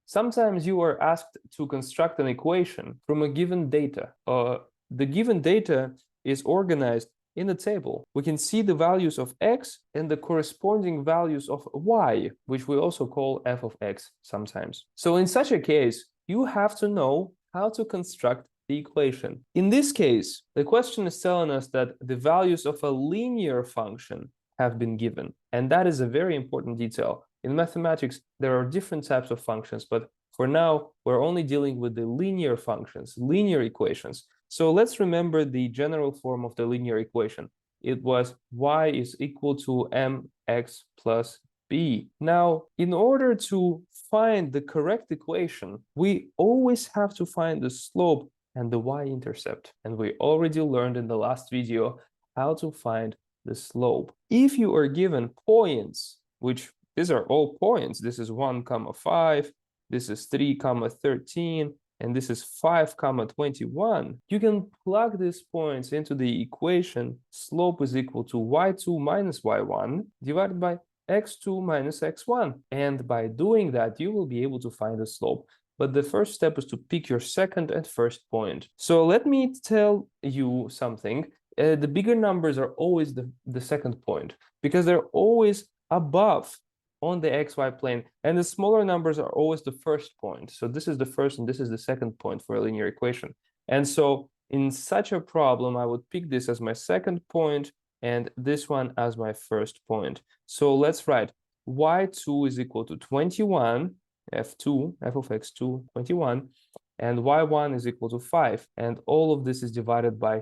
Sometimes you are asked to construct an equation from a given data. The given data is organized in a table. We can see the values of x and the corresponding values of y, which we also call f of x sometimes. So in such a case, you have to know how to construct the equation. In this case, the question is telling us that the values of a linear function have been given. And that is a very important detail. In mathematics, there are different types of functions, but for now, we're only dealing with the linear functions, linear equations. So let's remember the general form of the linear equation. It was y is equal to mx plus b. Now, in order to find the correct equation, we always have to find the slope and the y-intercept. And we already learned in the last video how to find the slope. If you are given points, which these are all points, this is 1, 5, this is 3, 13, and this is 5, 21, you can plug these points into the equation. Slope is equal to y2 minus y1 divided by x2 minus x1. And by doing that, you will be able to find the slope. But the first step is to pick your second and first point. So let me tell you something. The bigger numbers are always the second point, because they're always above on the xy plane, and the smaller numbers are always the first point. So this is the first and this is the second point for a linear equation. And so in such a problem, I would pick this as my second point and this one as my first point. So let's write y2 is equal to 21, f2, f of x2, 21, and y1 is equal to 5. And all of this is divided by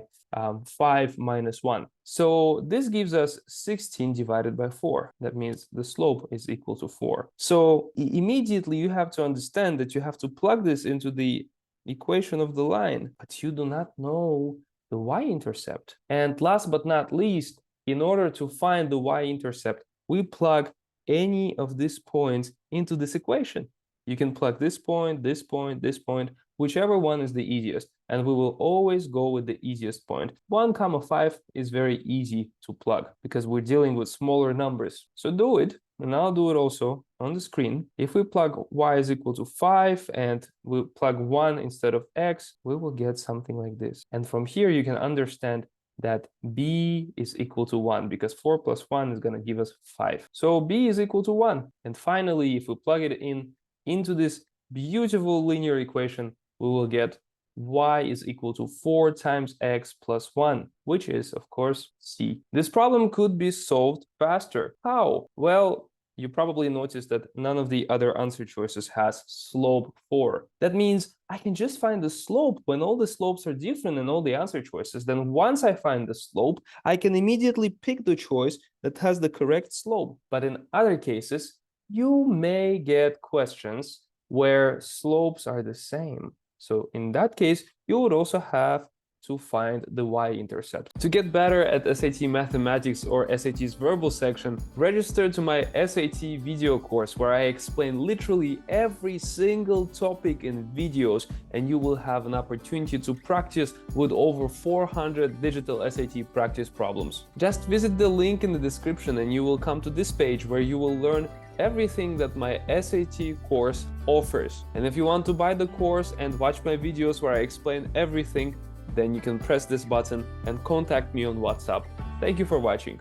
5 minus 1. So this gives us 16 divided by 4. That means the slope is equal to 4. So immediately you have to understand that you have to plug this into the equation of the line, but you do not know the y-intercept. And last but not least, in order to find the y-intercept, we plug any of these points into this equation. You can plug this point, this point, this point, whichever one is the easiest, and we will always go with the easiest point. 1, 5 is very easy to plug because we're dealing with smaller numbers. So do it, and I'll do it also on the screen. If we plug y is equal to 5 and we plug 1 instead of x, we will get something like this. And from here, you can understand that b is equal to 1 because 4 plus 1 is going to give us 5. So b is equal to 1. And finally, if we plug it into this beautiful linear equation, we will get y is equal to 4 times x plus 1, which is, of course, c. This problem could be solved faster. How? Well, you probably noticed that none of the other answer choices has slope 4. That means I can just find the slope when all the slopes are different in all the answer choices. Then once I find the slope, I can immediately pick the choice that has the correct slope. But in other cases, you may get questions where slopes are the same. So in that case, you would also have to find the y-intercept. To get better at SAT mathematics or SAT's verbal section, register to my SAT video course where I explain literally every single topic in videos, and you will have an opportunity to practice with over 400 digital SAT practice problems. Just visit the link in the description and you will come to this page where you will learn everything that my SAT course offers. And if you want to buy the course and watch my videos where I explain everything, then you can press this button and contact me on WhatsApp. Thank you for watching.